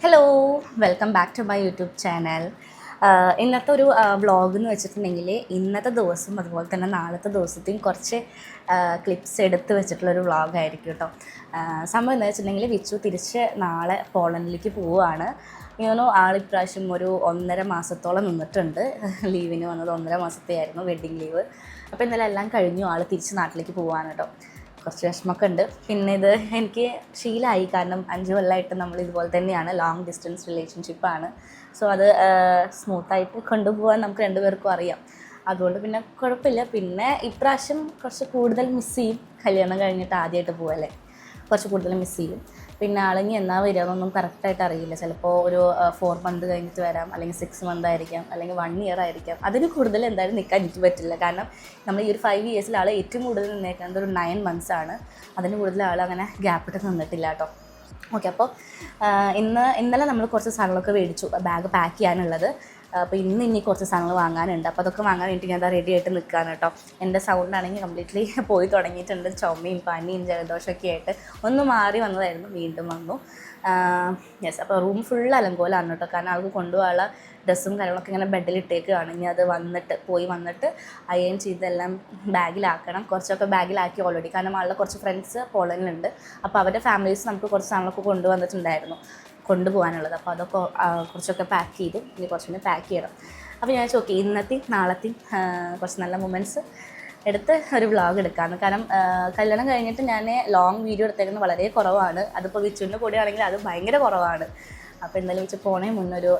Hello, welcome back to my YouTube channel. ഇന്നത്തെ ഒരു vlog എന്ന് വെച്ചിട്ടുണ്ടെങ്കിൽ ഇന്നത്തെ ദിവസം അതുപോലെ തന്നെ നാളത്തെ ദിവസത്തെയും കുറച്ച് ക്ലിപ്സ് എടുത്ത് വെച്ചിട്ടുള്ളൊരു വ്ളോഗായിരിക്കും കേട്ടോ. സംഭവം എന്താ വെച്ചിട്ടുണ്ടെങ്കിൽ വിച്ചു തിരിച്ച് നാളെ പോളണ്ടിലേക്ക് പോവുകയാണ്. ആളിപ്രാവശ്യം ഒരു 1.5 മാസത്തോളം നിന്നിട്ടുണ്ട്. ലീവിന് വന്നത് 1.5 മാസത്തെ ആയിരുന്നു, വെഡ്ഡിങ് ലീവ്. അപ്പോൾ ഇന്നലെ എല്ലാം കഴിഞ്ഞു, ആൾ തിരിച്ച് നാട്ടിലേക്ക് പോവാണ് കേട്ടോ. കുറച്ച് വിഷമമൊക്കെ ഉണ്ട്. പിന്നെ ഇത് എനിക്ക് ശീലമായി, കാരണം 5 കൊല്ലമായിട്ട് നമ്മൾ ഇതുപോലെ തന്നെയാണ്, ലോങ് ഡിസ്റ്റൻസ് റിലേഷൻഷിപ്പാണ്. സോ അത് സ്മൂത്തായിട്ട് കൊണ്ടുപോകാൻ നമുക്ക് രണ്ടുപേർക്കും അറിയാം. അതുകൊണ്ട് പിന്നെ കുഴപ്പമില്ല. പിന്നെ ഇപ്രാവശ്യം കുറച്ച് കൂടുതൽ മിസ് ചെയ്യും. കല്യാണം കഴിഞ്ഞിട്ട് ആദ്യമായിട്ട് പോവല്ലേ, കുറച്ച് കൂടുതൽ മിസ് ചെയ്യും. പിന്നെ ആളെങ്കിൽ എന്നാ വരിക എന്നൊന്നും കറക്റ്റായിട്ട് അറിയില്ല. ചിലപ്പോൾ ഒരു 4 മന്ത് കഴിഞ്ഞിട്ട് വരാം, അല്ലെങ്കിൽ 6 മന്ത് ആയിരിക്കാം, അല്ലെങ്കിൽ 1 ഇയർ ആയിരിക്കാം. അതിന് കൂടുതൽ എന്തായാലും നിൽക്കാൻ എനിക്ക് പറ്റില്ല. കാരണം നമ്മൾ ഈ ഒരു 5 ഇയേഴ്സിൽ ആൾ ഏറ്റവും കൂടുതൽ നിന്നേക്കുന്നത് ഒരു 9 മന്ത്സ് ആണ്. അതിന് കൂടുതൽ ആൾ അങ്ങനെ ഗ്യാപ്പിട്ട് നിന്നിട്ടില്ല കേട്ടോ. ഓക്കെ, അപ്പോൾ ഇന്നലെ നമ്മൾ കുറച്ച് സാധനങ്ങളൊക്കെ മേടിച്ചു, ബാഗ് പാക്ക് ചെയ്യാനുള്ളത്. അപ്പോൾ ഇനി കുറച്ച് സാധനങ്ങൾ വാങ്ങാനുണ്ട്. അപ്പോൾ അതൊക്കെ വാങ്ങാൻ വേണ്ടി ഞാൻ റെഡി ആയിട്ട് നിൽക്കുകയാണ് കേട്ടോ. എൻ്റെ സൗണ്ടാണെങ്കിൽ കംപ്ലീറ്റ്ലി പോയി തുടങ്ങിയിട്ടുണ്ട്. ചുമയും പനിയും ജലദോഷമൊക്കെ ആയിട്ട് ഒന്ന് മാറി വന്നതായിരുന്നു, വീണ്ടും വന്നു. യെസ്, അപ്പോൾ റൂം ഫുൾ അലങ്കോലാണ് കേട്ടോ. കാരണം അവർക്ക് കൊണ്ടുപോകാനുള്ള ഡ്രസ്സും കാര്യങ്ങളൊക്കെ ഇങ്ങനെ ബെഡിലിട്ടേക്കാണ്. ഇനി അത് പോയി വന്നിട്ട് അയൺ ചെയ്തെല്ലാം ബാഗിലാക്കണം. കുറച്ചൊക്കെ ബാഗിലാക്കി ഓൾറെഡി, കാരണം ആളുടെ കുറച്ച് ഫ്രണ്ട്സ് പോളണ്ടിലുണ്ട്. അപ്പോൾ അവരുടെ ഫാമിലീസ് നമുക്ക് കുറച്ച് സാധനങ്ങളൊക്കെ കൊണ്ടുവന്നിട്ടുണ്ടായിരുന്നു കൊണ്ടുപോകാനുള്ളത്. അപ്പോൾ അതൊക്കെ കുറച്ചൊക്കെ പാക്ക് ചെയ്തു. ഇനി കുറച്ചുകൂടി പാക്ക് ചെയ്യണം. അപ്പോൾ ഞാൻ ചോദിക്കും ഇന്നത്തെയും നാളത്തെയും കുറച്ച് നല്ല മൊമെൻറ്റ്സ് എടുത്ത് ഒരു വ്ളോഗ് എടുക്കാമെന്ന്. കാരണം കല്യാണം കഴിഞ്ഞിട്ട് ഞാൻ ലോങ് വീഡിയോ എടുത്തേക്കുന്നത് വളരെ കുറവാണ്. അതിപ്പോൾ വിച്ചുവിൻ്റെ കൂടെയാണെങ്കിൽ അത് ഭയങ്കര കുറവാണ്. അപ്പോൾ എന്തായാലും വെച്ച് പോണേ മുന്നൊരു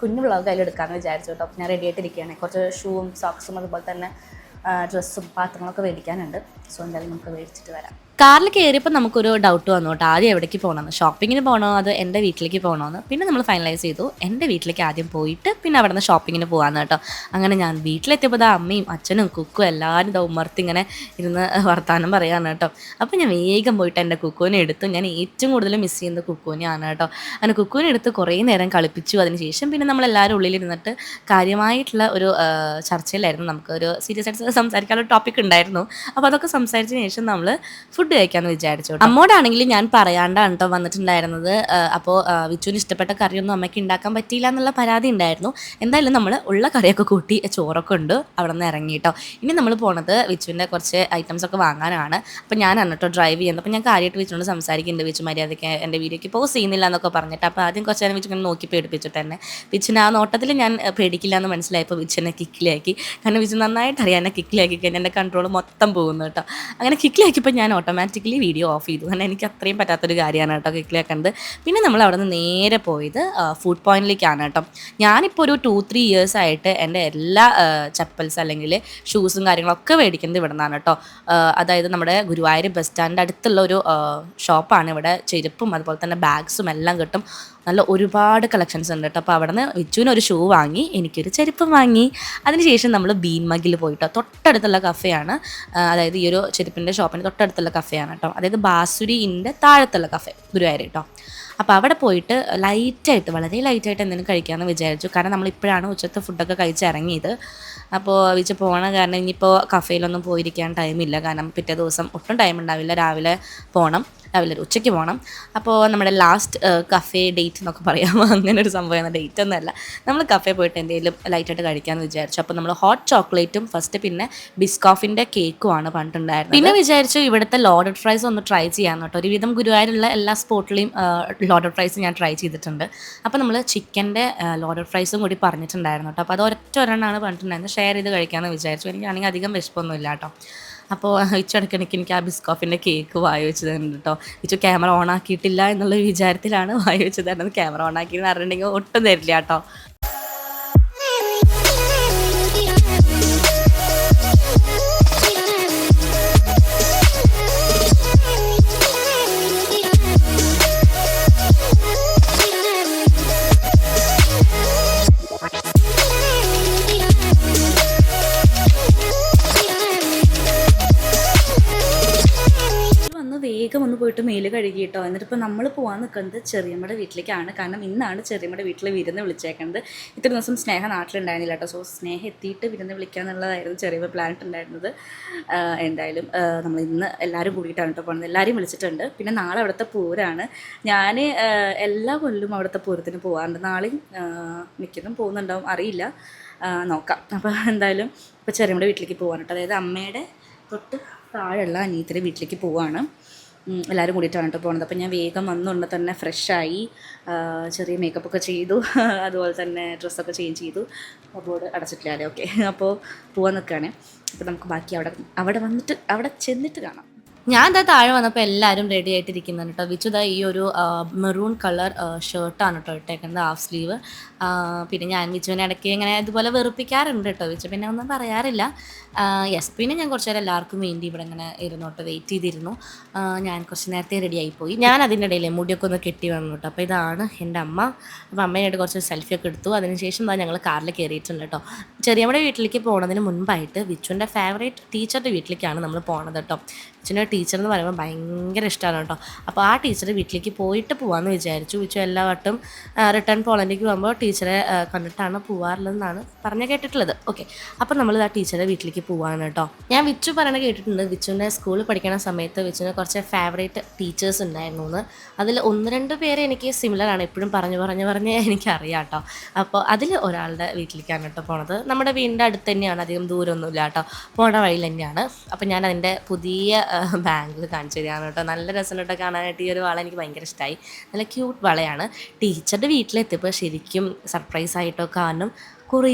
കുഞ്ഞു വ്ളോഗ് അതിൽ എടുക്കാമെന്ന് വിചാരിച്ചു കേട്ടോ. ഞാൻ റെഡി ആയിട്ടിരിക്കുകയാണ്. കുറച്ച് ഷൂവും സോക്സും അതുപോലെ തന്നെ ഡ്രസ്സും പാത്രങ്ങളൊക്കെ മേടിക്കാനുണ്ട്. സോ എന്തായാലും നമുക്ക് മേടിച്ചിട്ട് വരാം. കാറിൽ കയറിയപ്പോൾ നമുക്കൊരു ഡൗട്ട് വന്നു കേട്ടോ. ആദ്യം എവിടേക്ക് പോകണമെന്ന്, ഷോപ്പിങ്ങിന് പോകണോ അത് എൻ്റെ വീട്ടിലേക്ക് പോകണമെന്ന്. പിന്നെ നമ്മൾ ഫൈനലൈസ് ചെയ്തു എൻ്റെ വീട്ടിലേക്ക് ആദ്യം പോയിട്ട് പിന്നെ അവിടെ നിന്ന് ഷോപ്പിങ്ങിന് പോകാമെന്ന് കേട്ടോ. അങ്ങനെ ഞാൻ വീട്ടിലെത്തിയപ്പോൾ അമ്മയും അച്ഛനും കുക്കും എല്ലാവരും ഉമ്മർത്തി ഇങ്ങനെ ഇരുന്ന് വർത്താനം പറയുകയാണ് കേട്ടോ. അപ്പോൾ ഞാൻ വേഗം പോയിട്ട് എൻ്റെ കുക്കുവിനെ എടുത്തു. ഞാൻ ഏറ്റവും കൂടുതൽ മിസ് ചെയ്യുന്നത് കുക്കുവിനെയാണ് കേട്ടോ. അങ്ങനെ കുക്കുവിനെ എടുത്ത് കുറേ നേരം കളിപ്പിച്ചു. അതിനുശേഷം പിന്നെ നമ്മളെല്ലാവരും ഉള്ളിലിരുന്നിട്ട് കാര്യമായിട്ടുള്ള ഒരു ചർച്ചയിലായിരുന്നു. നമുക്കൊരു സീരിയസ് ആയിട്ട് സംസാരിക്കാനുള്ള ടോപ്പിക് ഉണ്ടായിരുന്നു. അപ്പോൾ അതൊക്കെ സംസാരിച്ചതിന് ശേഷം നമ്മൾ ഫുഡ് കഴിക്കാമെന്ന് വിചാരിച്ചു. അമ്മോടാണെങ്കിൽ ഞാൻ പറയാണ്ടാണ് കേട്ടോ വന്നിട്ടുണ്ടായിരുന്നത്. അപ്പോൾ വിച്ചുവിന് ഇഷ്ടപ്പെട്ട കറിയൊന്നും അമ്മയ്ക്ക് ഉണ്ടാക്കാൻ പറ്റിയില്ല എന്നുള്ള പരാതി ഉണ്ടായിരുന്നു. എന്തായാലും നമ്മൾ ഉള്ള കറിയൊക്കെ കൂട്ടി ചോറൊക്കെ ഉണ്ട് അവിടെ നിന്ന് ഇറങ്ങി കേട്ടോ. ഇനി നമ്മൾ പോണത് വിച്ചുവിൻ്റെ കുറച്ച് ഐറ്റംസ് ഒക്കെ വാങ്ങാനാണ്. അപ്പോൾ ഞാനാണ് കേട്ടോ ഡ്രൈവ് ചെയ്യുന്നത്. അപ്പോൾ ഞാൻ കാര്യമായിട്ട് വിച്ചുവിനോട് സംസാരിക്കുന്നുണ്ട്. വിച്ചു മര്യാദയ്ക്ക് എൻ്റെ വീഡിയോയ്ക്ക് പോസ്റ്റ് ചെയ്യുന്നില്ല എന്നൊക്കെ പറഞ്ഞിട്ട്. അപ്പോൾ ആദ്യം കുറച്ച് നേരം വിച്ചു ഇങ്ങനെ നോക്കി പേടിപ്പിച്ചിട്ട് തന്നെ വിച്ചുവിന് ആ നോട്ടത്തിൽ ഞാൻ പേടിക്കില്ല എന്ന് മനസ്സിലായപ്പോൾ വിച്ചുവിനെ കിക്കിലാക്കി. കാരണം വിച്ചു നന്നായിട്ട് അറിയാം എന്നെ കിക്കിലാക്കി കഴിഞ്ഞാൽ എൻ്റെ കൺട്രോൾ മൊത്തം പോകുന്നു കേട്ടോ. അങ്ങനെ കിക്കിലാക്കിയപ്പോൾ ഞാൻ ഓട്ടോമാറ്റിക്കലി വീഡിയോ ഓഫ് ചെയ്തു. കാരണം എനിക്ക് അത്രയും പറ്റാത്തൊരു കാര്യമാണ് കേട്ടോ കിക്കിലാക്കേണ്ടത്. പിന്നെ നമ്മൾ അവിടെ നിന്ന് നേരെ പോയത് ഫുഡ് പോയിന്റിലേക്കാണ് കേട്ടോ. ഞാനിപ്പോൾ ഒരു 2-3 ഇയേഴ്സ് ആയിട്ട് എൻ്റെ എല്ലാ ചപ്പൽസ് അല്ലെങ്കിൽ ഷൂസും കാര്യങ്ങളൊക്കെ മേടിക്കുന്നത് ഇവിടെ നിന്നാണ് കേട്ടോ. അതായത് നമ്മുടെ ഗുരുവായൂർ ബസ് സ്റ്റാൻഡിൻ്റെ അടുത്തുള്ള ഒരു ഷോപ്പാണ്. ഇവിടെ ചെരുപ്പും അതുപോലെ തന്നെ ബാഗ്സും എല്ലാം കിട്ടും. നല്ല ഒരുപാട് കളക്ഷൻസ് ഉണ്ട് കേട്ടോ. അപ്പോൾ അവിടെ നിന്ന് വിച്ചുവിനൊരു ഷൂ വാങ്ങി, എനിക്കൊരു ചെരുപ്പം വാങ്ങി. അതിനുശേഷം നമ്മൾ ബീൻമഗിൽ പോയിട്ടോ. തൊട്ടടുത്തുള്ള കഫേയാണ്, അതായത് ഈ ഒരു ചെരുപ്പിൻ്റെ ഷോപ്പിൻ്റെ തൊട്ടടുത്തുള്ള കഫേയാണ് കേട്ടോ. അതായത് ബാസുരിൻ്റെ താഴത്തുള്ള കഫേ ഗുരുവായൂർ കേട്ടോ. അപ്പോൾ അവിടെ പോയിട്ട് ലൈറ്റായിട്ട്, വളരെ ലൈറ്റായിട്ട് എന്തെങ്കിലും കഴിക്കാമെന്ന് വിചാരിച്ചു. കാരണം നമ്മളിപ്പോഴാണ് ഉച്ചത്തെ ഫുഡൊക്കെ കഴിച്ചിറങ്ങിയത്. അപ്പോൾ വിച്ച് പോകണ കാരണം ഇനിയിപ്പോൾ കഫേയിലൊന്നും പോയിരിക്കാൻ ടൈമില്ല. കാരണം പിറ്റേ ദിവസം ഒട്ടും ടൈം ഉണ്ടാവില്ല. രാവിലെ ഉച്ചയ്ക്ക് പോകണം. അപ്പോൾ നമ്മുടെ ലാസ്റ്റ് കഫേ ഡേറ്റ് എന്നൊക്കെ പറയാം, അങ്ങനെ ഒരു സംഭവമാണ്. ഡേറ്റ് ഒന്നുമല്ല, നമ്മൾ കഫേ പോയിട്ട് എന്തെങ്കിലും ലൈറ്റായിട്ട് കഴിക്കാമെന്ന് വിചാരിച്ചു. അപ്പോൾ നമ്മൾ ഹോട്ട് ചോക്ലേറ്റും ഫസ്റ്റ് പിന്നെ ബിസ്കോഫിൻ്റെ കേക്കുമാണ് പറഞ്ഞിട്ടുണ്ടായിരുന്നത്. പിന്നെ വിചാരിച്ചു ഇവിടുത്തെ ലോഡഡ് ഫ്രൈസ് ഒന്ന് ട്രൈ ചെയ്യാമെന്ന് കേട്ടോ. ഒരുവിധം ഗുരുവായൂരുള്ള എല്ലാ സ്പോട്ടിലെയും ലോഡഡ് ഫ്രൈസ് ഞാൻ ട്രൈ ചെയ്തിട്ടുണ്ട്. അപ്പോൾ നമ്മൾ ചിക്കൻ്റെ ലോഡഡ് ഫ്രൈസും കൂടി പറഞ്ഞിട്ടുണ്ടായിരുന്നു കേട്ടോ. അപ്പോൾ അത് ഒരെണ്ണമാണ് പറഞ്ഞിട്ടുണ്ടായിരുന്നത്. ഷെയർ ചെയ്ത് കഴിക്കാമെന്ന് വിചാരിച്ചു. എനിക്കാണെങ്കിൽ അധികം വിശപ്പൊന്നുമില്ല കേട്ടോ. അപ്പോൾ ഇടയ്ക്കിടയ്ക്ക് എനിക്ക് ആ ബിസ്കോഫിൻ്റെ കേക്ക് വായി വെച്ച് തരുന്നുണ്ട് കേട്ടോ. ഇച്ചു ക്യാമറ ഓൺ ആക്കിയിട്ടില്ല എന്നുള്ള വിചാരത്തിലാണ് വായി വെച്ച് തരുന്നത്. ക്യാമറ ഓൺ ആക്കിയെന്ന് അറിഞ്ഞിട്ടുണ്ടെങ്കിൽ ഒട്ടും തരില്ല കേട്ടോ. വേഗം ഒന്ന് പോയിട്ട് മേല് കഴുകിയിട്ടോ. എന്നിട്ടിപ്പോൾ നമ്മൾ പോകാൻ നിൽക്കുന്നത് ചെറിയമ്മയുടെ വീട്ടിലേക്കാണ്. കാരണം ഇന്നാണ് ചെറിയമ്മയുടെ വീട്ടിൽ വിരുന്ന് വിളിച്ചേക്കുന്നത്. ഇത്ര ദിവസം സ്നേഹ നാട്ടിലുണ്ടായിരുന്നില്ല കേട്ടോ. സോ സ്നേഹം എത്തിയിട്ട് വിരുന്ന് വിളിക്കാന്നുള്ളതായിരുന്നു ചെറിയമ്മ പ്ലാൻ ഉണ്ടായിരുന്നത്. എന്തായാലും നമ്മൾ ഇന്ന് എല്ലാവരും കൂടിയിട്ടാണ് കേട്ടോ പോകുന്നത്. എല്ലാവരെയും വിളിച്ചിട്ടുണ്ട്. പിന്നെ നാളെ അവിടുത്തെ പൂരമാണ്. ഞാൻ എല്ലാ കൊല്ലവും അവിടുത്തെ പൂരത്തിന് പോകാറുണ്ട്. നാളെയും മിക്കതും പോകുന്നുണ്ടാവും, അറിയില്ല, നോക്കാം. അപ്പോൾ എന്തായാലും ഇപ്പോൾ ചെറിയമ്മയുടെ വീട്ടിലേക്ക് പോകാൻ കേട്ടോ. അതായത് അമ്മയുടെ തൊട്ട് താഴെയുള്ള അനിയത്തിൻ്റെ വീട്ടിലേക്ക് പോവുകയാണ്. എല്ലാവരും കൂടിയിട്ടാണ് കേട്ടോ പോകുന്നത്. അപ്പോൾ ഞാൻ വേഗം വന്നുകൊണ്ട് തന്നെ ഫ്രഷായി, ചെറിയ മേക്കപ്പൊക്കെ ചെയ്തു, അതുപോലെ തന്നെ ഡ്രസ്സൊക്കെ ചേഞ്ച് ചെയ്തു. ബോർഡ് അടച്ചിട്ടില്ല അല്ലേ? ഓക്കെ. അപ്പോൾ പോകാൻ നിൽക്കുകയാണ്. അപ്പോൾ നമുക്ക് ബാക്കി അവിടെ ചെന്നിട്ട് കാണാം. ഞാൻ എന്താ താഴെ വന്നപ്പോൾ എല്ലാവരും റെഡി ആയിട്ടിരിക്കുന്നുണ്ട് കേട്ടോ. വിച്ചുദ ഈ ഒരു മെറൂൺ കളർ ഷർട്ടാണ് കേട്ടോ ഇട്ടേക്കുന്നത്, ഹാഫ് സ്ലീവ്. പിന്നെ ഞാൻ വിച്ചുവിനെ ഇടയ്ക്ക് ഇങ്ങനെ ഇതുപോലെ വെറുപ്പിക്കാറുണ്ട് കേട്ടോ. വിച്ചു പിന്നെ ഒന്നും പറയാറില്ല. യെസ്, പിന്നെ ഞാൻ കുറച്ച് നേരം എല്ലാവർക്കും വേണ്ടി ഇവിടെ ഇങ്ങനെ ഇരുന്നോട്ട് വെയിറ്റ് ചെയ്തിരുന്നു. ഞാൻ കുറച്ച് നേരത്തെ റെഡി ആയിപ്പോയി. ഞാൻ അതിൻ്റെ ഇടയിൽ മുടിയൊക്കെ ഒന്ന് കെട്ടി വന്നു കേട്ടോ. അപ്പോൾ ഇതാണ് എൻ്റെ അമ്മ. അപ്പോൾ അമ്മയായിട്ട് കുറച്ച് സെൽഫിയൊക്കെ എടുത്തു. അതിനുശേഷം ഞങ്ങൾ കാറിൽ കയറിയിട്ടുണ്ട് കേട്ടോ. ചെറിയമ്മയുടെ വീട്ടിലേക്ക് പോകുന്നതിന് മുൻപായിട്ട് വിച്ചുവിൻ്റെ ഫേവറേറ്റ് ടീച്ചറുടെ വീട്ടിലേക്കാണ് നമ്മൾ പോണത് കേട്ടോ. വിച്ചുവിൻ്റെ ടീച്ചർ എന്ന് പറയുമ്പോൾ ഭയങ്കര ഇഷ്ടമാണ് കേട്ടോ. അപ്പോൾ ആ ടീച്ചറുടെ വീട്ടിലേക്ക് പോയിട്ട് പോകാമെന്ന് വിചാരിച്ചു. വിച്ചു എല്ലാ വട്ടം റിട്ടേൺ പോളണ്ടിലേക്ക് പോകുമ്പോൾ ടീച്ചറെ കണ്ടിട്ടാണ് പോകാറുള്ളതെന്നാണ് പറഞ്ഞു കേട്ടിട്ടുള്ളത്. ഓക്കെ, അപ്പോൾ നമ്മൾ ആ ടീച്ചറുടെ വീട്ടിലേക്ക് പോകാണ് കേട്ടോ. ഞാൻ വിച്ചു പറയണത് കേട്ടിട്ടുണ്ട്. വിച്ചുവിൻ്റെ സ്കൂളിൽ പഠിക്കുന്ന സമയത്ത് വിച്ചുവിന് കുറച്ച് ഫേവറേറ്റ് ടീച്ചേഴ്സ് ഉണ്ടായിരുന്നു എന്ന്. അതിൽ 1-2 പേര് എനിക്ക് സിമിലറാണ്, എപ്പോഴും പറഞ്ഞ് എനിക്കറിയാം കേട്ടോ. അപ്പോൾ അതിൽ ഒരാളുടെ വീട്ടിലേക്കാണ് കേട്ടോ പോണത്. നമ്മുടെ വീടിൻ്റെ അടുത്ത് തന്നെയാണ്, അധികം ദൂരമൊന്നുമില്ല കേട്ടോ, പോണ വഴിയിൽ തന്നെയാണ്. അപ്പോൾ ഞാൻ അതിൻ്റെ പുതിയ ബാങ്കിൾ കാണിച്ചു തരികയാണ് കേട്ടോ. നല്ല രസമുണ്ട് കാണാനായിട്ട്. ഈ ഒരു വള എനിക്ക് ഭയങ്കര ഇഷ്ടമായി. നല്ല ക്യൂട്ട് വളയാണ്. ടീച്ചറുടെ വീട്ടിലെത്തിയപ്പോൾ ശരിക്കും സർപ്രൈസ് ആയിട്ടോ. കാരണം കുറേ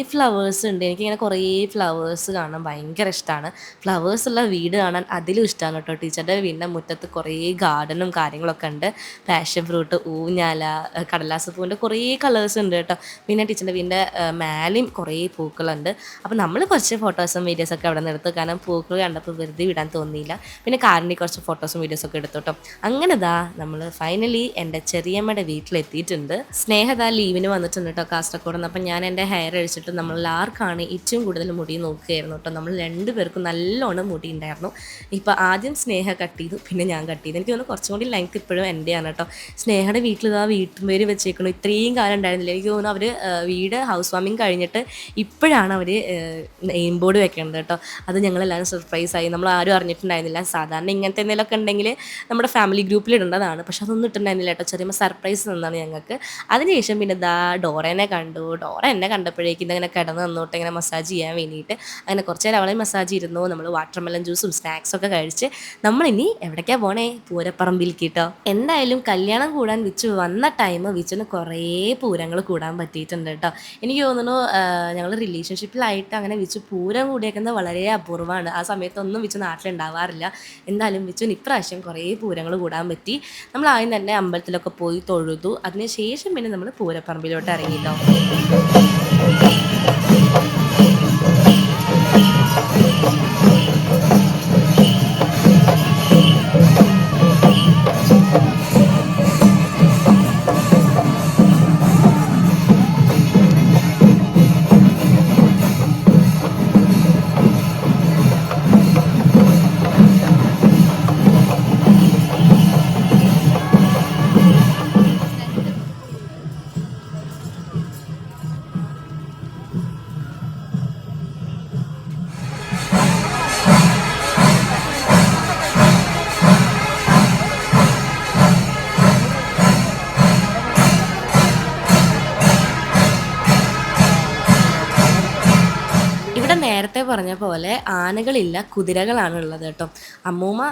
ഫ്ലവേഴ്സ് ഉണ്ട്. എനിക്കിങ്ങനെ കുറേ ഫ്ലവേഴ്സ് കാണാൻ ഭയങ്കര ഇഷ്ടമാണ്. ഫ്ലവേഴ്സുള്ള വീട് കാണാൻ അതിലും ഇഷ്ടമാണ് കേട്ടോ. ടീച്ചറുടെ വീടിൻ്റെ മുറ്റത്ത് കുറേ ഗാർഡനും കാര്യങ്ങളൊക്കെ ഉണ്ട്. പാഷൻ ഫ്രൂട്ട്, ഊഞ്ഞാല, കടലാസ് പൂവിൻ്റെ കുറേ കളേഴ്സ് ഉണ്ട് കേട്ടോ. പിന്നെ ടീച്ചറിൻ്റെ വീടിൻ്റെ മേലെയും കുറേ പൂക്കളുണ്ട്. അപ്പോൾ നമ്മൾ കുറച്ച് ഫോട്ടോസും വീഡിയോസൊക്കെ അവിടെ നിന്ന് എടുത്തു. കാരണം പൂക്കൾ കണ്ടപ്പോൾ വെറുതെ വിടാൻ തോന്നിയില്ല. പിന്നെ കാറിൻ്റെ കുറച്ച് ഫോട്ടോസും വീഡിയോസൊക്കെ എടുത്തു കേട്ടോ. അങ്ങനെ നമ്മൾ ഫൈനലി എൻ്റെ ചെറിയമ്മയുടെ വീട്ടിലെത്തിയിട്ടുണ്ട്. സ്നേഹത ലീവിന് വന്നിട്ടുണ്ട് കേട്ടോ കാസർഗോഡ് നിന്ന്. അപ്പം ഞാൻ എൻ്റെ ഹെയർ അഴിച്ചിട്ട് നമ്മൾ ആർക്കാണ് ഏറ്റവും കൂടുതൽ മുടി നോക്കുകയായിരുന്നു കേട്ടോ. നമ്മൾ 2 പേർക്കും നല്ലോണം മുടി ഉണ്ടായിരുന്നു. ഇപ്പോൾ ആദ്യം സ്നേഹ കട്ട് ചെയ്തു, പിന്നെ ഞാൻ കട്ട് ചെയ്തു. എനിക്ക് തോന്നുന്നു കുറച്ചും കൂടി ലെങ്ത് ഇപ്പോഴും എൻ്റെയാണ് കേട്ടോ. സ്നേഹയുടെ വീട്ടിൽ വീട്ടുപേര് വെച്ചേക്കണം. ഇത്രയും കാലം ഉണ്ടായിരുന്നില്ല. എനിക്ക് തോന്നുന്നു അവർ വീട് ഹൗസ് വാമിങ് കഴിഞ്ഞിട്ട് ഇപ്പോഴാണ് അവർ നെയിം ബോർഡ് വെക്കുന്നത് കേട്ടോ. അത് ഞങ്ങളെല്ലാവരും സർപ്രൈസായി. നമ്മൾ ആരും അറിഞ്ഞിട്ടുണ്ടായിരുന്നില്ല. സാധാരണ ഇങ്ങനത്തെ എന്തെങ്കിലുമൊക്കെ ഉണ്ടെങ്കിൽ നമ്മുടെ ഫാമിലി ഗ്രൂപ്പിൽ ഇടേണ്ടതാണ്. പക്ഷെ അതൊന്നും ഇട്ടുണ്ടായിരുന്നില്ല കേട്ടോ. ചെറിയ സർപ്രൈസ് തന്നാണ് ഞങ്ങൾക്ക്. അതിനുശേഷം പിന്നെ ഡോറേനെ കണ്ടു. ഡോറ എന്നെ കണ്ടപ്പോഴേക്കും ഇങ്ങനെ കിടന്ന് നിന്നോട്ട് ഇങ്ങനെ മസാജ് ചെയ്യാൻ വേണ്ടിയിട്ട് അങ്ങനെ കുറച്ച് നേരം അവളെ മസാജ് ഇരുന്നു. നമ്മൾ വാട്ടർമെലൺ ജ്യൂസും സ്നാക്സൊക്കെ കഴിച്ച് നമ്മളിനി എവിടേക്കാണ് പോണേ? പൂരപ്പറമ്പിലേക്ക് കേട്ടോ. എന്തായാലും കല്യാണം കൂടാൻ വിച്ചു വന്ന ടൈം വിച്ചുവിന് കുറേ പൂരങ്ങൾ കൂടാൻ പറ്റിയിട്ടുണ്ട് കേട്ടോ. എനിക്ക് തോന്നുന്നു ഞങ്ങൾ റിലേഷൻഷിപ്പിലായിട്ട് അങ്ങനെ വിച്ചു പൂരം കൂടിയേക്കുന്നത് വളരെ അപൂർവമാണ്. ആ സമയത്തൊന്നും വിച്ചു നാട്ടിലുണ്ടാവാറില്ല. എന്തായാലും വിച്ചുവിന് ഇപ്രാവശ്യം കുറേ പൂരങ്ങൾ കൂടാൻ പറ്റി. നമ്മൾ ആദ്യം തന്നെ അമ്പലത്തിലൊക്കെ പോയി തൊഴുതു. അതിനുശേഷം പിന്നെ നമ്മൾ പൂരപ്പറമ്പിലോട്ട് ഇറങ്ങിയിട്ടോ. നേരത്തെ പറഞ്ഞ പോലെ ആനകളില്ല, കുതിരകളാണ് ഉള്ളത് കേട്ടോ.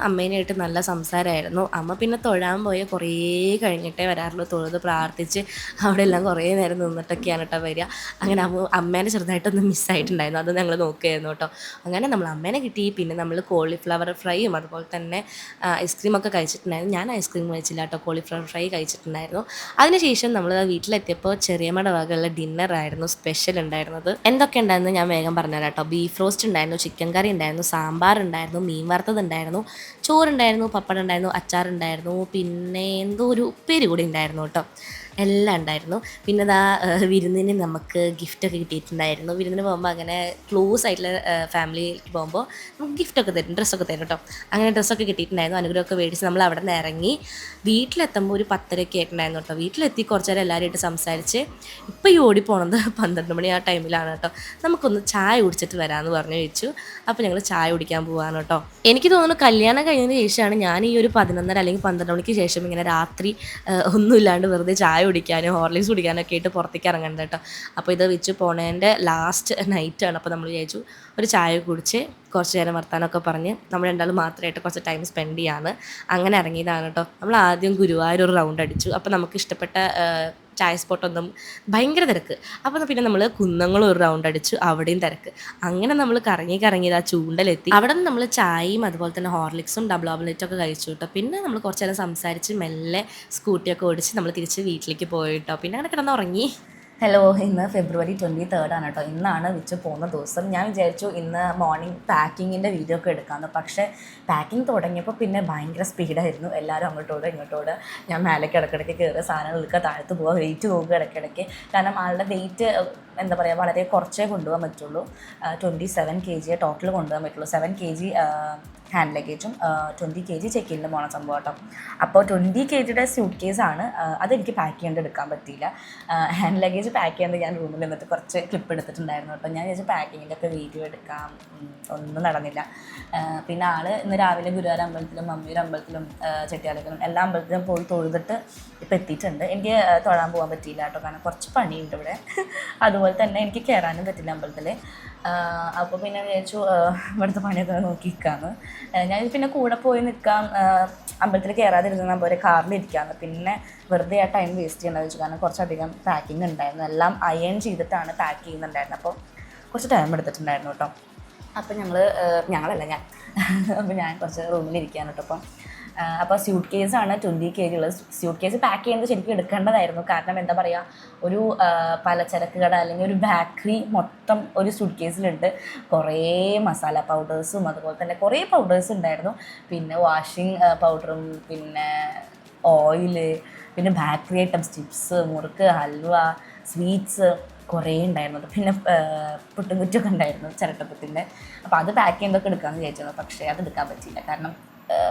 അമ്മേനായിട്ട് നല്ല സംസാരമായിരുന്നു. അമ്മ പിന്നെ തൊഴാൻ പോയ കുറേ കഴിഞ്ഞിട്ടേ വരാറുള്ളൂ. തൊഴുത് പ്രാർത്ഥിച്ച് അവിടെ എല്ലാം കുറേ നേരം നിന്നിട്ടൊക്കെയാണ് കേട്ടോ വരിക. അങ്ങനെ അമ്മേനെ ചെറുതായിട്ടൊന്ന് മിസ്സായിട്ടുണ്ടായിരുന്നു. അത് ഞങ്ങൾ നോക്കുകയായിരുന്നു കേട്ടോ. അങ്ങനെ നമ്മൾ അമ്മേനെ കിട്ടി. പിന്നെ നമ്മൾ കോളിഫ്ലവർ ഫ്രൈയും അതുപോലെ തന്നെ ഐസ്ക്രീമൊക്കെ കഴിച്ചിട്ടുണ്ടായിരുന്നു. ഞാൻ ഐസ്ക്രീം കഴിച്ചില്ല കേട്ടോ, കോളിഫ്ലവർ ഫ്രൈ കഴിച്ചിട്ടുണ്ടായിരുന്നു. അതിനുശേഷം നമ്മൾ വീട്ടിലെത്തിയപ്പോൾ ചെറിയമ്മയുടെ വകയുള്ള ഡിന്നറായിരുന്നു സ്പെഷ്യൽ ഉണ്ടായിരുന്നത്. എന്തൊക്കെ ഉണ്ടായിരുന്നു ഞാൻ വേഗം പറഞ്ഞുതരാം കേട്ടോ. ബീഫ് ബീഫ് റോസ്റ്റ് ഉണ്ടായിരുന്നു, ചിക്കൻ കറി ഉണ്ടായിരുന്നു, സാമ്പാർ ഉണ്ടായിരുന്നു, മീൻ വറുത്തത് ഉണ്ടായിരുന്നു, ചോറുണ്ടായിരുന്നു, പപ്പടം ഉണ്ടായിരുന്നു, അച്ചാറുണ്ടായിരുന്നു, പിന്നെ എന്തോ ഒരു ഉപ്പേരി കൂടി ഉണ്ടായിരുന്നു കേട്ടോ. എല്ലാം ഉണ്ടായിരുന്നു. പിന്നെ ദാ വിരുന്നിന് നമുക്ക് ഗിഫ്റ്റൊക്കെ കിട്ടിയിട്ടുണ്ടായിരുന്നു. വിരുന്നിന് പോകുമ്പോൾ അങ്ങനെ ക്ലോസ് ആയിട്ടുള്ള ഫാമിലിക്ക് പോകുമ്പോൾ നമുക്ക് ഗിഫ്റ്റൊക്കെ തരും, ഡ്രസ്സൊക്കെ തരും കേട്ടോ. അങ്ങനെ ഡ്രസ്സൊക്കെ കിട്ടിയിട്ടുണ്ടായിരുന്നു. അനുഗ്രഹമൊക്കെ മേടിച്ച് നമ്മൾ അവിടെ നിന്ന് ഇറങ്ങി വീട്ടിലെത്തുമ്പോൾ ഒരു 10:30 ആയിട്ടുണ്ടായിരുന്നു കേട്ടോ. വീട്ടിലെത്തി കുറച്ച് നേരം എല്ലാവരുമായിട്ട് സംസാരിച്ച് ഇപ്പോൾ ഈ ഓടിപ്പോണത് 12 മണി ആ ടൈമിലാണ് കേട്ടോ. നമുക്കൊന്ന് ചായ കുടിച്ചിട്ട് വരാമെന്ന് പറഞ്ഞു വെച്ചു. അപ്പോൾ ഞങ്ങൾ ചായ കുടിക്കാൻ പോവാണ് കേട്ടോ. എനിക്ക് തോന്നുന്നു കല്യാണം കഴിഞ്ഞതിന് ശേഷമാണ് ഞാൻ ഈ ഒരു 11:30 അല്ലെങ്കിൽ 12 മണിക്ക് ശേഷം ഇങ്ങനെ രാത്രി ഒന്നുമില്ലാണ്ട് വെറുതെ ചായ കുടിക്കാനോ ഹോർലിക്സ് കുടിക്കാനോ ഒക്കെ ആയിട്ട് പുറത്തേക്ക് ഇറങ്ങേണ്ടത് കേട്ടോ. അപ്പോൾ ഇത് വെച്ച് പോണേൻ്റെ ലാസ്റ്റ് നൈറ്റാണ്. അപ്പോൾ നമ്മൾ വിചാരിച്ചു ഒരു ചായ കുടിച്ച് കുറച്ച് നേരം വർത്താനമൊക്കെ പറഞ്ഞ് നമ്മൾ രണ്ടാളും മാത്രമായിട്ട് കുറച്ച് ടൈം സ്പെൻഡ് ചെയ്യാമെന്ന് അങ്ങനെ ഇറങ്ങിയതാണ് കേട്ടോ. നമ്മൾ ആദ്യം ഗുരുവായൂർ ഒരു റൗണ്ട് അടിച്ചു. അപ്പോൾ നമുക്ക് ഇഷ്ടപ്പെട്ട ചായ സ്പോട്ടൊന്നും ഭയങ്കര തിരക്ക്. അപ്പോൾ പിന്നെ നമ്മൾ കുന്നങ്ങളും ഒരു റൗണ്ട് അടിച്ചു, അവിടെയും തിരക്ക്. അങ്ങനെ നമ്മൾ കറങ്ങിയത് ആ ചൂണ്ടലെത്തി. അവിടെ നിന്ന് നമ്മൾ ചായയും അതുപോലെ തന്നെ ഹോർലിക്സും ഡബിൾ ഓംലെറ്റൊക്കെ കഴിച്ചു കേട്ടോ. പിന്നെ നമ്മൾ കുറച്ച് നേരം സംസാരിച്ച് മെല്ലെ സ്കൂട്ടിയൊക്കെ ഓടിച്ച് നമ്മൾ തിരിച്ച് വീട്ടിലേക്ക് പോയി കേട്ടോ. പിന്നെ അങ്ങനെ കിടന്നുറങ്ങി. ഹലോ, ഇന്ന് ഫെബ്രുവരി 23 ആണ് കേട്ടോ. ഇന്നാണ് വിച്ച് പോകുന്ന ദിവസം. ഞാൻ വിചാരിച്ചു ഇന്ന് മോർണിംഗ് പാക്കിങ്ങിൻ്റെ വീഡിയോ ഒക്കെ എടുക്കാമെന്ന്. പക്ഷേ പാക്കിങ് തുടങ്ങിയപ്പോൾ പിന്നെ ഭയങ്കര സ്പീഡായിരുന്നു. എല്ലാവരും ഇങ്ങോട്ടോട് ഞാൻ മേലേക്ക് ഇടയ്ക്കിടയ്ക്ക് കയറുക, സാധനങ്ങൾ എടുക്കുക, താഴത്ത് പോവുക, വെയിറ്റ് പോകുക ഇടയ്ക്കിടയ്ക്ക്. കാരണം ആളുടെ വെയിറ്റ് എന്താ പറയുക വളരെ കുറച്ചേ കൊണ്ടുപോകാൻ പറ്റുള്ളൂ. 27 kg ടോട്ടൽ കൊണ്ടുപോകാൻ പറ്റുള്ളൂ. 7 kg ഹാൻഡ് ലഗേജും 20 kg ചെക്കിനിൽ പോകണ സംഭവം കേട്ടോ. അപ്പോൾ 20 kgയുടെ സ്യൂട്ട് കേസാണ്. അതെനിക്ക് പാക്ക് ചെയ്യേണ്ട എടുക്കാൻ പറ്റിയില്ല. ഹാൻഡ് ലഗേജ് പാക്ക് ചെയ്യാണ്ട് ഞാൻ റൂമിൽ നിന്നിട്ട് കുറച്ച് ക്ലിപ്പ് എടുത്തിട്ടുണ്ടായിരുന്നു കേട്ടോ. ഞാൻ വിചാരിച്ചു പാക്കിങ്ങിൻ്റെ ഒക്കെ വീഡിയോ എടുക്കാം, ഒന്നും നടന്നില്ല. പിന്നെ ഇന്ന് രാവിലെ ഗുരുവായൂർ അമ്പലത്തിലും മമ്മിയൂർ അമ്പലത്തിലും ചെട്ടിയാലക്കലും എല്ലാ അമ്പലത്തിലും പോയി തൊഴുതിട്ട് ഇപ്പോൾ എത്തിയിട്ടുണ്ട്. എനിക്ക് തൊഴാൻ പോകാൻ പറ്റിയില്ല കേട്ടോ, കാരണം കുറച്ച് പണിയുണ്ട് ഇവിടെ. അതുപോലെ തന്നെ എനിക്ക് കയറാനും പറ്റില്ല അമ്പലത്തിൽ. അപ്പോൾ പിന്നെ വിചാരിച്ചു ഇവിടുത്തെ പണിയൊക്കെ നോക്കി നിൽക്കാമെന്ന്. ഞാൻ പിന്നെ കൂടെ പോയി നിൽക്കാം, അമ്പലത്തിൽ കയറാതിരുന്നാൽ പോലെ കാറിലിരിക്കാമെന്ന്. പിന്നെ വെറുതെ ആ ടൈം വേസ്റ്റ് ചെയ്യേണ്ടത് വെച്ചു, കാരണം കുറച്ചധികം പാക്കിങ് ഉണ്ടായിരുന്നു. എല്ലാം അയൺ ചെയ്തിട്ടാണ് പാക്ക് ചെയ്യുന്നുണ്ടായിരുന്നത്. അപ്പോൾ കുറച്ച് ടൈം എടുത്തിട്ടുണ്ടായിരുന്നു കേട്ടോ. അപ്പോൾ അപ്പോൾ ഞാൻ കുറച്ച് റൂമിലിരിക്കുകയാണ് കേട്ടോ. അപ്പോൾ സ്യൂട്ട് കേസാണ് 20 kg ഉള്ളത്. സ്യൂട്ട് കേസ് പാക്ക് ചെയ്യുന്നത് ശരിക്കും എടുക്കേണ്ടതായിരുന്നു. കാരണം എന്താ പറയുക, ഒരു പലചരക്ക് കട അല്ലെങ്കിൽ ഒരു ബേക്കറി മൊത്തം ഒരു സ്യൂട്ട് കേസിലുണ്ട്. കുറേ മസാല പൗഡേഴ്സും അതുപോലെ തന്നെ കുറേ പൗഡേഴ്സ് ഉണ്ടായിരുന്നു. പിന്നെ വാഷിംഗ് പൗഡറും പിന്നെ ഓയില്, പിന്നെ ബേക്കറി ഐറ്റംസ്, ചിപ്സ്, മുറുക്ക്, ഹൽവ, സ്വീറ്റ്സ് കുറേ ഉണ്ടായിരുന്നു. പിന്നെ പുട്ടും കുറ്റൊക്കെ ഉണ്ടായിരുന്നു ചിരട്ടപ്പത്തിൻ്റെ. അപ്പോൾ അത് പാക്ക് ചെയ്യുന്നതൊക്കെ എടുക്കാമെന്ന് വിചാരിച്ചിരുന്നു. പക്ഷേ അത് എടുക്കാൻ പറ്റിയില്ല, കാരണം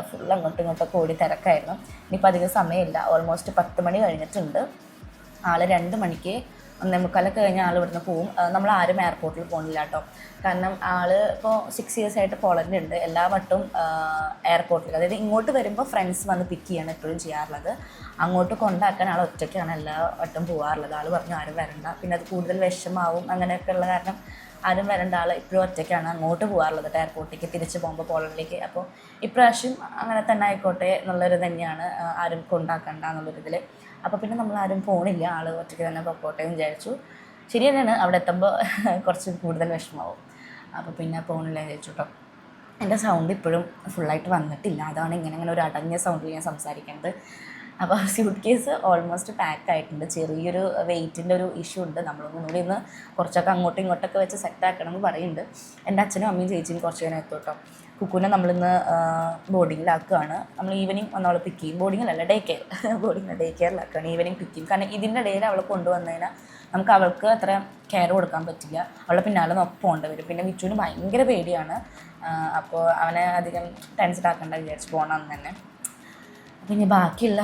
ഫുൾ അങ്ങോട്ടും ഇങ്ങോട്ടൊക്കെ ഓടി തിരക്കായിരുന്നു. ഇനിയിപ്പോൾ അധികം സമയമില്ല. ഓൾമോസ്റ്റ് 10 മണി കഴിഞ്ഞിട്ടുണ്ട്. ആൾ 2 മണിക്ക് 1:45 കഴിഞ്ഞ ആൾ ഇവിടുന്ന് പോവും. നമ്മൾ ആരും എയർപോർട്ടിൽ പോകുന്നില്ല കേട്ടോ. കാരണം ആൾ ഇപ്പോൾ 6 years ആയിട്ട് പോളണ്ടിലുണ്ട്. എല്ലാ വട്ടവും എയർപോർട്ടിൽ, അതായത് ഇങ്ങോട്ട് വരുമ്പോൾ ഫ്രണ്ട്സ് വന്ന് പിക്ക് ചെയ്യാണ് എപ്പോഴും ചെയ്യാറുള്ളത്. അങ്ങോട്ട് കൊണ്ടാക്കാൻ ആൾ ഒറ്റയ്ക്കാണ് എല്ലാ വട്ടം പോകാറുള്ളത്. ആൾ പറഞ്ഞു ആരും വരണ്ട, പിന്നെ അത് കൂടുതൽ വിഷമാവും അങ്ങനെയൊക്കെ ഉള്ള കാരണം ആരും വരേണ്ട. ആൾ ഇപ്പോഴും ഒറ്റയ്ക്കാണ് അങ്ങോട്ട് പോകാറുള്ളത് എയർപോർട്ടിലേക്ക് തിരിച്ച് പോകുമ്പോൾ പോളണ്ടിലേക്ക്. അപ്പോൾ ഇപ്രാവശ്യം അങ്ങനെ തന്നെ ആയിക്കോട്ടെ എന്നുള്ളൊരു തന്നെയാണ്, ആരും കൊണ്ടാക്കണ്ട എന്നുള്ളൊരിതിൽ. അപ്പോൾ പിന്നെ നമ്മൾ ആരും പോണില്ല, ആൾ ഒറ്റയ്ക്ക് തന്നെ പൊക്കോട്ടെ എന്ന് വിചാരിച്ചു. ശരി തന്നെയാണ്, അവിടെ എത്തുമ്പോൾ കുറച്ച് കൂടുതൽ വിഷമാവും. അപ്പോൾ പിന്നെ പോണില്ല വിചാരിച്ചു കേട്ടോ. എൻ്റെ സൗണ്ട് ഇപ്പോഴും ഫുള്ളായിട്ട് വന്നിട്ടില്ല, അതാണ് ഇങ്ങനെ ഒരു അടഞ്ഞ സൗണ്ടിൽ ഞാൻ സംസാരിക്കുന്നത്. അപ്പോൾ സ്യൂട്ട് കേസ് ഓൾമോസ്റ്റ് പാക്ക് ആയിട്ടുണ്ട്. ചെറിയൊരു വെയിറ്റിൻ്റെ ഒരു ഇഷ്യൂ ഉണ്ട്. നമ്മളൊന്നും ഇന്ന് കുറച്ചൊക്കെ അങ്ങോട്ടും ഇങ്ങോട്ടൊക്കെ വെച്ച് സെറ്റാക്കണം എന്ന് പറയുന്നുണ്ട്. എൻ്റെ അച്ഛനും അമ്മയും ചേച്ചിയും കുറച്ച് നേരം എത്തും കേട്ടോ. കുക്കുനെ നമ്മളിന്ന് ബോർഡിങ്ങിലാക്കുകയാണ്. നമ്മൾ ഈവനിങ് വന്ന് അവളെ പിക്ക് ചെയ്യും. ബോർഡിങ്ങിലല്ല, ഡേ കെയറിലാക്കുകയാണ്. ഈവനിങ് പിക്ക് ചെയ്യും. കാരണം ഇതിൻ്റെ ഇടയിൽ അവളെ കൊണ്ടുവന്നതിനാൽ നമുക്ക് അവൾക്ക് അത്ര കെയർ കൊടുക്കാൻ പറ്റില്ല. അവളെ പിന്നാലെ ഒപ്പം വരും. പിന്നെ വിച്ചുവിന് ഭയങ്കര പേടിയാണ്. അപ്പോൾ അവനെ അധികം ടെൻഷൻ ആക്കേണ്ട വിചാരിച്ച് പോകണം അന്ന് തന്നെ. പിന്നെ ബാക്കിയുള്ള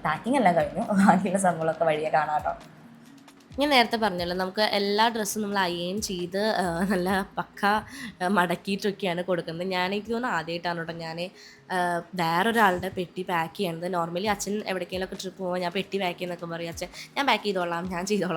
പാക്കിംഗ് എല്ലാം കഴിഞ്ഞു. ബാക്കിയുള്ള സംഭവങ്ങളൊക്കെ വഴിയെ കാണാം കേട്ടോ. ഞാൻ നേരത്തെ പറഞ്ഞല്ലോ, നമുക്ക് എല്ലാ ഡ്രസ്സും നമ്മൾ അയൺ ചെയ്ത് നല്ല പക്ക മടക്കിയിട്ടൊക്കെയാണ് കൊടുക്കുന്നത്. എനിക്ക് തോന്നുന്നു ആദ്യമായിട്ടാണ് കേട്ടോ ഞാൻ വേറൊരാളുടെ പെട്ടി പാക്ക് ചെയ്യണത്. നോർമലി അച്ഛൻ എവിടേക്കെങ്കിലുമൊക്കെ ട്രിപ്പ് പോകുമ്പോൾ ഞാൻ പെട്ടി പാക്ക് ചെയ്യുന്നൊക്കെ പറയും, അച്ഛൻ ഞാൻ പാക്ക് ചെയ്തോളാം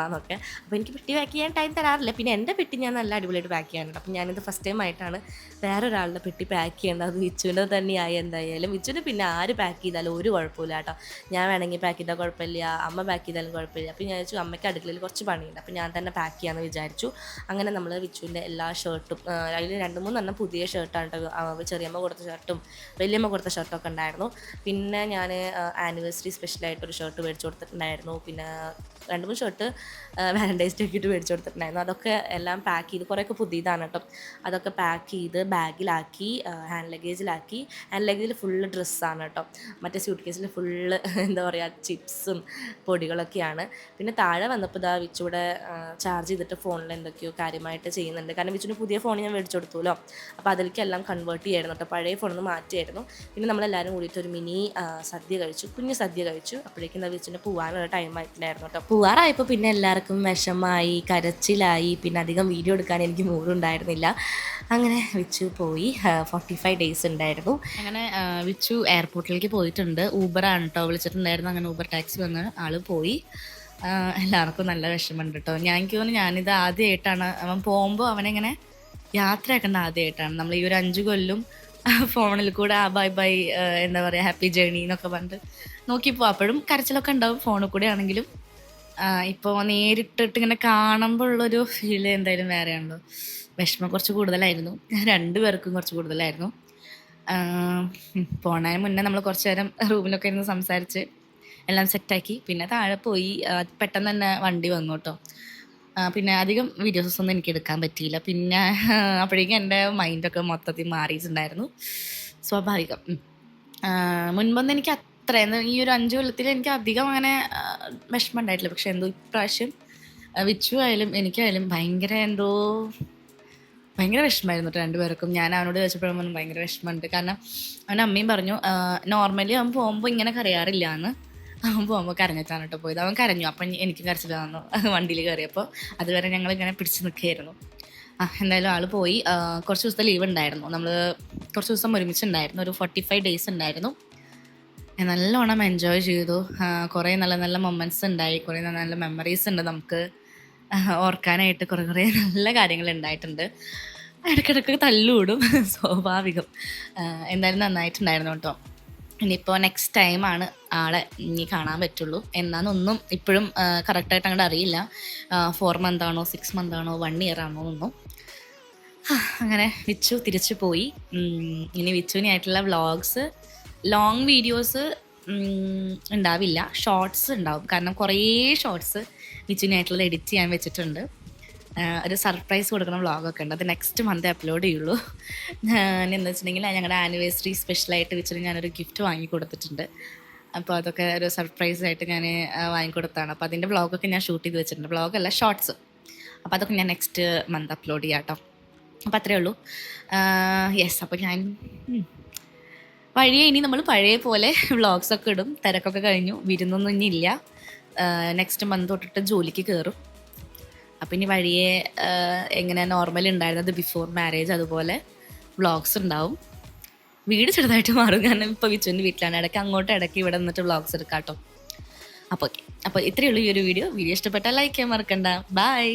എന്നൊക്കെ. അപ്പോൾ എനിക്ക് പെട്ടി പാക്ക് ചെയ്യാൻ ടൈം തരാറില്ല. പിന്നെ എൻ്റെ പെട്ടി ഞാൻ നല്ല അടിപൊളിയായിട്ട് പാക്ക് ചെയ്യാനുണ്ട്. അപ്പോൾ ഞാനിത് ഫസ്റ്റ് ടൈം ആയിട്ടാണ് വേറൊരാളുടെ പെട്ടി പാക്ക് ചെയ്യേണ്ടത്. അത് വിച്ചുവിൻ്റെ തന്നെയായി എന്തായാലും. വിച്ചുവിന് പിന്നെ ആര് പാക്ക് ചെയ്താലും ഒരു കുഴപ്പമില്ല കേട്ടോ. ഞാൻ വേണമെങ്കിൽ പാക്ക് ചെയ്താൽ കുഴപ്പമില്ല, അമ്മ പാക്ക് ചെയ്താലും കുഴപ്പമില്ല. അപ്പോൾ ഞാൻ വിചാരിച്ചു അമ്മയ്ക്ക് അടുക്കളയിൽ കുറച്ച് പണിയുണ്ട്, അപ്പോൾ ഞാൻ തന്നെ പാക്ക് ചെയ്യാമെന്ന് വിചാരിച്ചു. അങ്ങനെ നമ്മൾ വിച്ചുവിൻ്റെ എല്ലാ ഷർട്ടും, അതിൽ 2-3 എണ്ണം പുതിയ ഷർട്ടാണ് കേട്ടോ. ചെറിയമ്മ കൊടുത്ത ഷർട്ടും വലിയ വല്യമ്മ കൊടുത്ത ഷർട്ടൊക്കെ ഉണ്ടായിരുന്നു. പിന്നെ ഞാൻ ആനിവേഴ്സറി സ്പെഷ്യലായിട്ടൊരു ഷർട്ട് മേടിച്ചു കൊടുത്തിട്ടുണ്ടായിരുന്നു. പിന്നെ 2-3 ഷർട്ട് വാലൻറ്റൈൻസ് ഡേക്ക് ഇട്ട് മേടിച്ചു കൊടുത്തിട്ടുണ്ടായിരുന്നു. അതൊക്കെ എല്ലാം പാക്ക് ചെയ്ത്, കുറേയൊക്കെ പുതിയതാണ് കേട്ടോ. അതൊക്കെ പാക്ക് ചെയ്ത് ബാഗിലാക്കി, ഹാൻഡ് ലഗേജിൽ ഫുള്ള് ഡ്രസ്സാണ് കേട്ടോ. മറ്റേ സ്യൂട്ട് കേസിൽ ഫുള്ള് എന്താ പറയുക ചിപ്സും പൊടികളൊക്കെയാണ്. പിന്നെ താഴെ വന്നപ്പോൾ ഇതാ വിച്ചൂടെ ചാർജ് ചെയ്തിട്ട് ഫോണിൽ എന്തൊക്കെയോ കാര്യമായിട്ട് ചെയ്യുന്നുണ്ട്. കാരണം വിച്ചുവിന് പുതിയ ഫോൺ ഞാൻ മേടിച്ചു കൊടുത്തുല്ലോ. അപ്പോൾ അതിലേക്കെല്ലാം കൺവേർട്ട് ചെയ്യായിരുന്നു കേട്ടോ. പഴയ ഫോണിൽ നിന്ന് മാറ്റിയായിരുന്നു. പിന്നെ നമ്മളെല്ലാവരും കൂടിയിട്ട് ഒരു മിനി സദ്യ കഴിച്ചു, കുഞ്ഞു സദ്യ കഴിച്ചു. അപ്പോഴേക്കും എന്താ വിച്ചുവിന് പോകാനുള്ള ടൈം ആയിട്ടില്ലായിരുന്നു കേട്ടോ. പോവാറായപ്പോൾ പിന്നെ എല്ലാവർക്കും വിഷമായി, കരച്ചിലായി. പിന്നെ അധികം വീഡിയോ എടുക്കാൻ എനിക്ക് മൂടുണ്ടായിരുന്നില്ല. അങ്ങനെ വിച്ചു പോയി. 45 ഡേയ്സ് ഉണ്ടായിരുന്നു. അങ്ങനെ വിച്ചു എയർപോർട്ടിലേക്ക് പോയിട്ടുണ്ട്. ഊബറാണ് കേട്ടോ വിളിച്ചിട്ടുണ്ടായിരുന്നു. അങ്ങനെ ഊബർ ടാക്സി വന്ന് ആൾ പോയി. എല്ലാവർക്കും നല്ല വിഷമമുണ്ട് കേട്ടോ. എനിക്ക് തോന്നുന്നു ഞാനിത് ആദ്യമായിട്ടാണ്, അവൻ പോകുമ്പോൾ അവനെങ്ങനെ യാത്രയാക്കേണ്ട ആദ്യമായിട്ടാണ്. നമ്മൾ ഈ ഒരു 5 കൊല്ലും ഫോണിൽ കൂടെ ബൈ ബൈ എന്താ പറയുക ഹാപ്പി ജേണി എന്നൊക്കെ പറഞ്ഞിട്ട് നോക്കിപ്പോൾ അപ്പോഴും കരച്ചിലൊക്കെ ഉണ്ടാവും ഫോണിൽ കൂടെ ആണെങ്കിലും. ഇപ്പോൾ നേരിട്ടിട്ട് ഇങ്ങനെ കാണുമ്പോൾ ഉള്ളൊരു ഫീൽ എന്തായാലും വേറെയാണല്ലോ. വിഷമം കുറച്ച് കൂടുതലായിരുന്നു, 2 പേർക്കും കുറച്ച് കൂടുതലായിരുന്നു. പോണതിന് മുന്നേ നമ്മൾ കുറച്ച് നേരം റൂമിലൊക്കെ ഇരുന്ന് സംസാരിച്ച് എല്ലാം സെറ്റാക്കി. പിന്നെ താഴെ പോയി. പെട്ടെന്ന് തന്നെ വണ്ടി വന്നു കേട്ടോ. പിന്നെ അധികം വീഡിയോസൊന്നും എനിക്ക് എടുക്കാൻ പറ്റിയില്ല. പിന്നെ അപ്പോഴേക്കും എൻ്റെ മൈൻഡൊക്കെ മൊത്തത്തിൽ മാറിയിട്ടുണ്ടായിരുന്നു. സ്വാഭാവികം. മുൻപൊന്നും എനിക്ക് അത്രയും ഈ ഒരു 5 കൊല്ലത്തിൽ എനിക്ക് അധികം അങ്ങനെ വിഷമം ഉണ്ടായിട്ടില്ല. പക്ഷെ എന്തോ ഇപ്രാവശ്യം വിച്ചു ആയാലും എനിക്കായാലും ഭയങ്കര വിഷമമായിരുന്നു 2 പേർക്കും. ഞാൻ അവനോട് ചോദിച്ചപ്പോഴും ഭയങ്കര വിഷമമുണ്ട്. കാരണം അവൻ്റെ അമ്മയും പറഞ്ഞു നോർമലി അവൻ പോകുമ്പോൾ ഇങ്ങനെ കരയാറില്ല എന്ന്. അവൻ പോകുമ്പോൾ കരഞ്ഞിട്ടാണ് കേട്ടോ പോയത്. അവൻ കരഞ്ഞു. അപ്പം എനിക്ക് കരച്ചിൽ വന്നു വണ്ടിയിൽ കയറിയപ്പോൾ. അതുവരെ ഞങ്ങളിങ്ങനെ പിടിച്ച് നിൽക്കുകയായിരുന്നു. എന്തായാലും ആൾ പോയി. കുറച്ച് ദിവസത്തെ ലീവ് ഉണ്ടായിരുന്നു. നമ്മൾ കുറച്ച് ദിവസം ഒരുമിച്ചുണ്ടായിരുന്നു. ഒരു 45 ഡേയ്സ് ഉണ്ടായിരുന്നു. നല്ലോണം എൻജോയ് ചെയ്തു. കുറേ നല്ല നല്ല മൊമെൻറ്റ്സ് ഉണ്ടായി. കുറേ നല്ല നല്ല മെമ്മറീസ് ഉണ്ട് നമുക്ക് ഓർക്കാനായിട്ട്. കുറേ നല്ല കാര്യങ്ങൾ ഉണ്ടായിട്ടുണ്ട്. ഇടയ്ക്കിടയ്ക്ക് തല്ലുകൂടും, സ്വാഭാവികം. എന്തായാലും നന്നായിട്ടുണ്ടായിരുന്നു കേട്ടോ. ഇനിയിപ്പോൾ നെക്സ്റ്റ് ടൈമാണ് ആളെ ഇനി കാണാൻ പറ്റുള്ളൂ. എന്നാന്നൊന്നും ഇപ്പോഴും കറക്റ്റായിട്ട് അങ്ങോട്ട് അറിയില്ല. 4 മന്താണോ 6 മന്താണോ 1 ഇയർ ആണോ എന്നൊന്നും. അങ്ങനെ വിച്ചു തിരിച്ചു പോയി. ഇനി വിച്ചുവിനായിട്ടുള്ള വ്ളോഗ്സ്, ലോങ് വീഡിയോസ് ഉണ്ടാവില്ല, ഷോർട്സ് ഉണ്ടാവും. കാരണം കുറേ ഷോർട്സ് വിച്ചുവിനായിട്ടുള്ളത് എഡിറ്റ് ചെയ്യാൻ വെച്ചിട്ടുണ്ട്. ഒരു സർപ്രൈസ് കൊടുക്കുന്ന വ്ളോഗൊക്കെ ഉണ്ട്. അത് നെക്സ്റ്റ് മന്ത് അപ്ലോഡ് ചെയ്യുള്ളൂ. എന്താ വെച്ചിട്ടുണ്ടെങ്കിൽ ഞങ്ങളുടെ ആനിവേഴ്സറി സ്പെഷ്യലായിട്ട് വെച്ചിട്ട് ഞാനൊരു ഗിഫ്റ്റ് വാങ്ങി കൊടുത്തിട്ടുണ്ട്. അപ്പോൾ അതൊക്കെ ഒരു സർപ്രൈസായിട്ട് ഞാൻ വാങ്ങിക്കൊടുത്താണ്. അപ്പോൾ അതിൻ്റെ വ്ളോഗൊക്കെ ഞാൻ ഷൂട്ട് ചെയ്ത് വെച്ചിട്ടുണ്ട്. വ്ളോഗല്ല, ഷോർട്സ്. അപ്പോൾ അതൊക്കെ ഞാൻ നെക്സ്റ്റ് മന്ത് അപ്ലോഡ് ചെയ്യാം കേട്ടോ. അപ്പോൾ അത്രയേ ഉള്ളൂ. യെസ്, അപ്പോൾ ഞാൻ വഴിയെ ഇനി നമ്മൾ പഴയ പോലെ വ്ളോഗ്സൊക്കെ ഇടും. തിരക്കൊക്കെ കഴിഞ്ഞു, വിരുന്നൊന്നും ഇനി ഇല്ല. നെക്സ്റ്റ് മന്ത് തൊട്ടിട്ട് ജോലിക്ക് കയറും. അപ്പം ഇനി വഴിയെ എങ്ങനെ നോർമൽ ഉണ്ടായിരുന്നത് ബിഫോർ മാരേജ് അതുപോലെ വ്ളോഗ്സ് ഉണ്ടാവും. വീട് ചെറുതായിട്ട് മാറും. കാരണം ഇപ്പോൾ വിച്ചുവിൻ്റെ വീട്ടിലാണ്. ഇടയ്ക്ക് ഇവിടെ നിന്നിട്ട് വ്ളോഗ്സ് എടുക്കാം കേട്ടോ. അപ്പോൾ ഓക്കെ. അപ്പോൾ ഇത്രയേ ഉള്ളൂ ഈ ഒരു വീഡിയോ. ഇഷ്ടപ്പെട്ടാൽ ലൈക്ക് ചെയ്യാൻ മറക്കണ്ട. ബൈ.